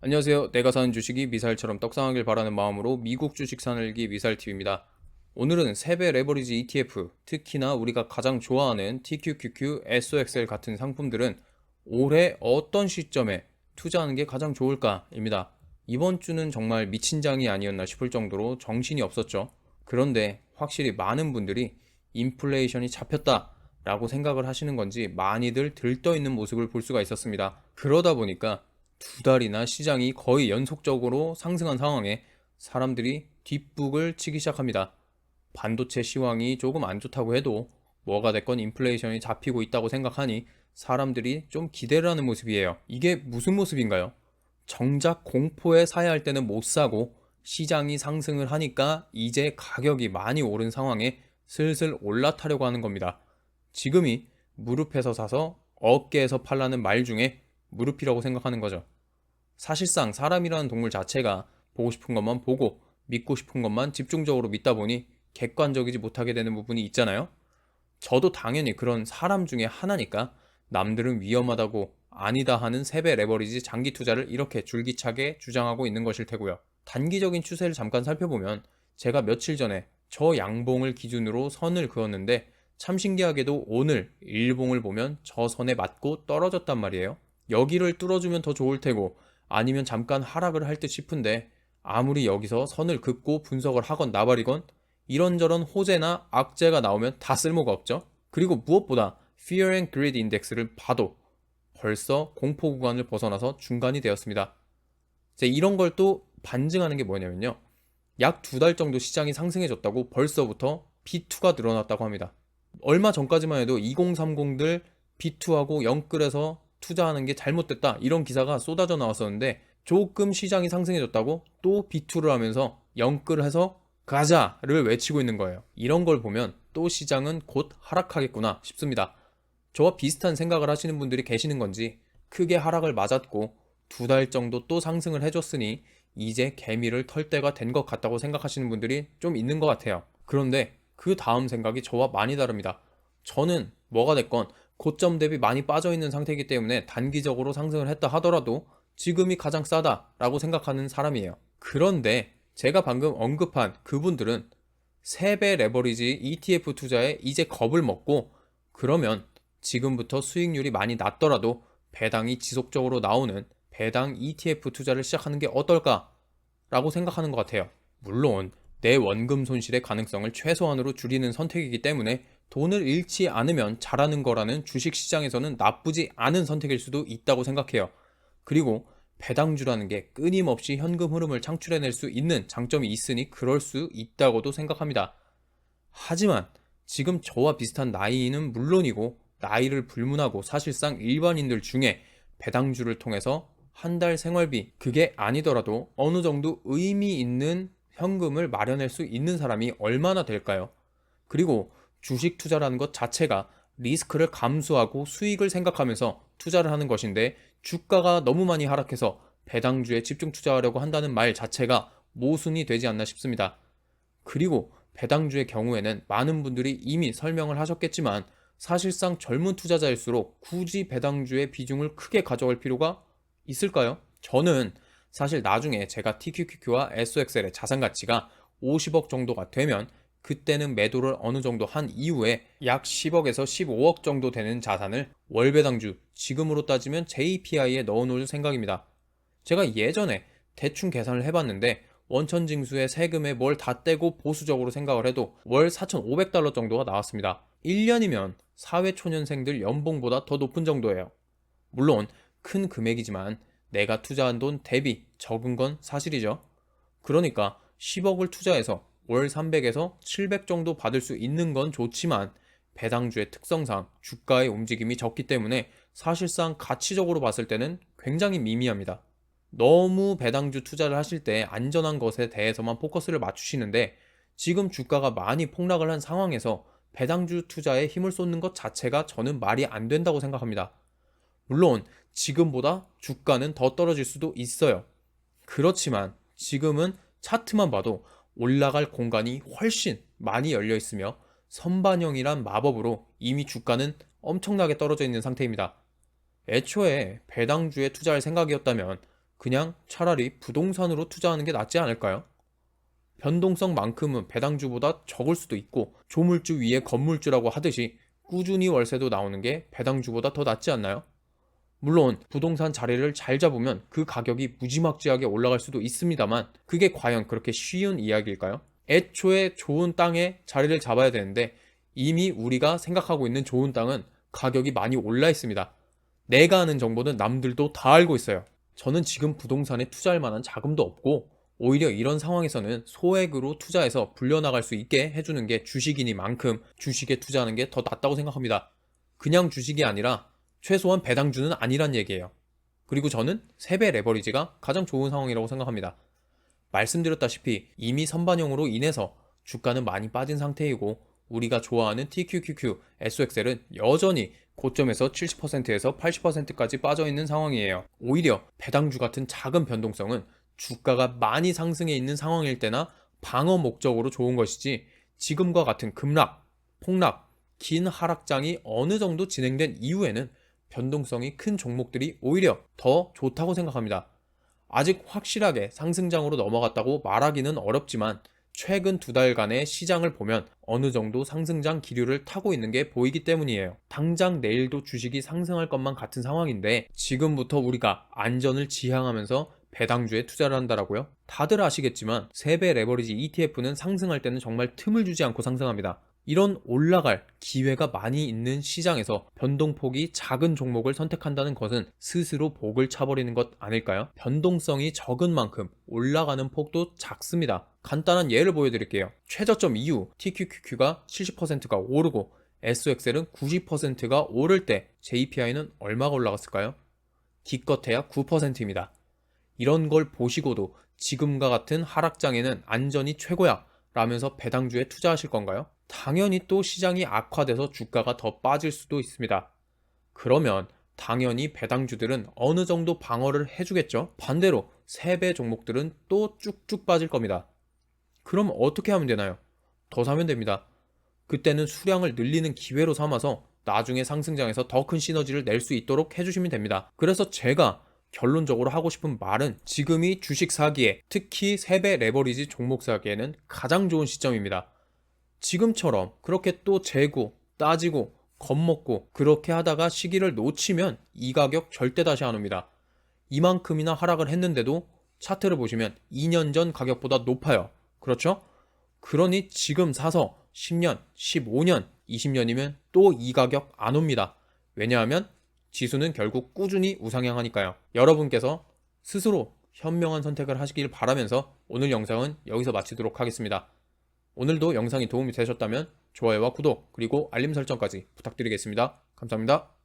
안녕하세요. 내가 사는 주식이 미사일처럼 떡상하길 바라는 마음으로 미국 주식 사늘기 미사일TV입니다. 오늘은 세배 레버리지 ETF, 특히나 우리가 가장 좋아하는 TQQQ, SOXL 같은 상품들은 올해 어떤 시점에 투자하는 게 가장 좋을까입니다. 이번 주는 정말 미친 장이 아니었나 싶을 정도로 정신이 없었죠. 그런데 확실히 많은 분들이 인플레이션이 잡혔다 라고 생각을 하시는 건지 많이들 들떠 있는 모습을 볼 수가 있었습니다. 그러다 보니까 두 달이나 시장이 거의 연속적으로 상승한 상황에 사람들이 뒷북을 치기 시작합니다. 반도체 시황이 조금 안 좋다고 해도 뭐가 됐건 인플레이션이 잡히고 있다고 생각하니 사람들이 좀 기대를 하는 모습이에요. 이게 무슨 모습인가요? 정작 공포에 사야 할 때는 못 사고 시장이 상승을 하니까 이제 가격이 많이 오른 상황에 슬슬 올라타려고 하는 겁니다. 지금이 무릎에서 사서 어깨에서 팔라는 말 중에 무릎이라고 생각하는 거죠. 사실상 사람이라는 동물 자체가 보고 싶은 것만 보고 믿고 싶은 것만 집중적으로 믿다 보니 객관적이지 못하게 되는 부분이 있잖아요. 저도 당연히 그런 사람 중에 하나니까 남들은 위험하다고 아니다 하는 세배 레버리지 장기 투자를 이렇게 줄기차게 주장하고 있는 것일 테고요. 단기적인 추세를 잠깐 살펴보면 제가 며칠 전에 저 양봉을 기준으로 선을 그었는데 참 신기하게도 오늘 일봉을 보면 저 선에 맞고 떨어졌단 말이에요. 여기를 뚫어주면 더 좋을 테고 아니면 잠깐 하락을 할 듯 싶은데 아무리 여기서 선을 긋고 분석을 하건 나발이건 이런저런 호재나 악재가 나오면 다 쓸모가 없죠. 그리고 무엇보다 Fear and Greed 인덱스를 봐도 벌써 공포 구간을 벗어나서 중간이 되었습니다. 이제 이런 걸 또 반증하는 게 뭐냐면요. 약 두 달 정도 시장이 상승해졌다고 벌써부터 B2가 늘어났다고 합니다. 얼마 전까지만 해도 2030들 B2하고 영끌에서 투자하는 게 잘못됐다 이런 기사가 쏟아져 나왔었는데 조금 시장이 상승해졌다고 또 B2를 하면서 영끌을 해서 가자를 외치고 있는 거예요. 이런 걸 보면 또 시장은 곧 하락하겠구나 싶습니다. 저와 비슷한 생각을 하시는 분들이 계시는 건지 크게 하락을 맞았고 두 달 정도 또 상승을 해줬으니 이제 개미를 털 때가 된 것 같다고 생각하시는 분들이 좀 있는 것 같아요. 그런데 그 다음 생각이 저와 많이 다릅니다. 저는 뭐가 됐건 고점 대비 많이 빠져있는 상태이기 때문에 단기적으로 상승을 했다 하더라도 지금이 가장 싸다라고 생각하는 사람이에요. 그런데 제가 방금 언급한 그분들은 세배 레버리지 ETF 투자에 이제 겁을 먹고 그러면 지금부터 수익률이 많이 낮더라도 배당이 지속적으로 나오는 배당 ETF 투자를 시작하는 게 어떨까라고 생각하는 것 같아요. 물론 내 원금 손실의 가능성을 최소한으로 줄이는 선택이기 때문에 돈을 잃지 않으면 잘하는 거라는 주식시장에서는 나쁘지 않은 선택일 수도 있다고 생각해요. 그리고 배당주라는 게 끊임없이 현금 흐름을 창출해낼 수 있는 장점이 있으니 그럴 수 있다고도 생각합니다. 하지만 지금 저와 비슷한 나이는 물론이고 나이를 불문하고 사실상 일반인들 중에 배당주를 통해서 한 달 생활비 그게 아니더라도 어느 정도 의미 있는 현금을 마련할 수 있는 사람이 얼마나 될까요? 그리고 주식 투자라는 것 자체가 리스크를 감수하고 수익을 생각하면서 투자를 하는 것인데 주가가 너무 많이 하락해서 배당주에 집중 투자하려고 한다는 말 자체가 모순이 되지 않나 싶습니다. 그리고 배당주의 경우에는 많은 분들이 이미 설명을 하셨겠지만 사실상 젊은 투자자일수록 굳이 배당주의 비중을 크게 가져갈 필요가 있을까요? 저는 사실 나중에 제가 TQQQ와 SOXL의 자산 가치가 50억 정도가 되면 그때는 매도를 어느 정도 한 이후에 약 10억에서 15억 정도 되는 자산을 월배당주, 지금으로 따지면 JPI에 넣어놓을 생각입니다. 제가 예전에 대충 계산을 해봤는데 원천징수의 세금에 뭘 다 떼고 보수적으로 생각을 해도 월 4,500달러 정도가 나왔습니다. 1년이면 사회초년생들 연봉보다 더 높은 정도예요. 물론 큰 금액이지만 내가 투자한 돈 대비 적은 건 사실이죠. 그러니까 10억을 투자해서 월 300에서 700 정도 받을 수 있는 건 좋지만 배당주의 특성상 주가의 움직임이 적기 때문에 사실상 가치적으로 봤을 때는 굉장히 미미합니다. 너무 배당주 투자를 하실 때 안전한 것에 대해서만 포커스를 맞추시는데 지금 주가가 많이 폭락을 한 상황에서 배당주 투자에 힘을 쏟는 것 자체가 저는 말이 안 된다고 생각합니다. 물론 지금보다 주가는 더 떨어질 수도 있어요. 그렇지만 지금은 차트만 봐도 올라갈 공간이 훨씬 많이 열려 있으며 선반영이란 마법으로 이미 주가는 엄청나게 떨어져 있는 상태입니다. 애초에 배당주에 투자할 생각이었다면 그냥 차라리 부동산으로 투자하는 게 낫지 않을까요? 변동성만큼은 배당주보다 적을 수도 있고 조물주 위에 건물주라고 하듯이 꾸준히 월세도 나오는 게 배당주보다 더 낫지 않나요? 물론 부동산 자리를 잘 잡으면 그 가격이 무지막지하게 올라갈 수도 있습니다만 그게 과연 그렇게 쉬운 이야기일까요? 애초에 좋은 땅에 자리를 잡아야 되는데 이미 우리가 생각하고 있는 좋은 땅은 가격이 많이 올라 있습니다. 내가 아는 정보는 남들도 다 알고 있어요. 저는 지금 부동산에 투자할 만한 자금도 없고 오히려 이런 상황에서는 소액으로 투자해서 불려나갈 수 있게 해주는 게 주식이니만큼 주식에 투자하는 게 더 낫다고 생각합니다. 그냥 주식이 아니라 최소한 배당주는 아니란 얘기예요. 그리고 저는 3배 레버리지가 가장 좋은 상황이라고 생각합니다. 말씀드렸다시피 이미 선반영으로 인해서 주가는 많이 빠진 상태이고 우리가 좋아하는 TQQQ, SXL은 여전히 고점에서 70%에서 80%까지 빠져있는 상황이에요. 오히려 배당주 같은 작은 변동성은 주가가 많이 상승해 있는 상황일 때나 방어 목적으로 좋은 것이지 지금과 같은 급락, 폭락, 긴 하락장이 어느 정도 진행된 이후에는 변동성이 큰 종목들이 오히려 더 좋다고 생각합니다. 아직 확실하게 상승장으로 넘어갔다고 말하기는 어렵지만 최근 2달간의 시장을 보면 어느 정도 상승장 기류를 타고 있는 게 보이기 때문이에요. 당장 내일도 주식이 상승할 것만 같은 상황인데 지금부터 우리가 안전을 지향하면서 배당주에 투자를 한다라고요? 다들 아시겠지만 3배 레버리지 ETF는 상승할 때는 정말 틈을 주지 않고 상승합니다. 이런 올라갈 기회가 많이 있는 시장에서 변동폭이 작은 종목을 선택한다는 것은 스스로 복을 차버리는 것 아닐까요? 변동성이 적은 만큼 올라가는 폭도 작습니다. 간단한 예를 보여드릴게요. 최저점 이후 TQQQ가 70%가 오르고 SXL은 90%가 오를 때 JPI는 얼마가 올라갔을까요? 기껏해야 9%입니다. 이런 걸 보시고도 지금과 같은 하락장에는 안전이 최고야 라면서 배당주에 투자하실 건가요? 당연히 또 시장이 악화돼서 주가가 더 빠질 수도 있습니다. 그러면 당연히 배당주들은 어느 정도 방어를 해주겠죠? 반대로 3배 종목들은 또 쭉쭉 빠질 겁니다. 그럼 어떻게 하면 되나요? 더 사면 됩니다. 그때는 수량을 늘리는 기회로 삼아서 나중에 상승장에서 더 큰 시너지를 낼 수 있도록 해주시면 됩니다. 그래서 제가 결론적으로 하고 싶은 말은 지금이 주식 사기에 특히 3배 레버리지 종목 사기에는 가장 좋은 시점입니다. 지금처럼 그렇게 또 재고 따지고 겁먹고 그렇게 하다가 시기를 놓치면 이 가격 절대 다시 안 옵니다. 이만큼이나 하락을 했는데도 차트를 보시면 2년 전 가격보다 높아요. 그렇죠? 그러니 지금 사서 10년, 15년, 20년이면 또 이 가격 안 옵니다. 왜냐하면 지수는 결국 꾸준히 우상향하니까요. 여러분께서 스스로 현명한 선택을 하시길 바라면서 오늘 영상은 여기서 마치도록 하겠습니다. 오늘도 영상이 도움이 되셨다면 좋아요와 구독 그리고 알림 설정까지 부탁드리겠습니다. 감사합니다.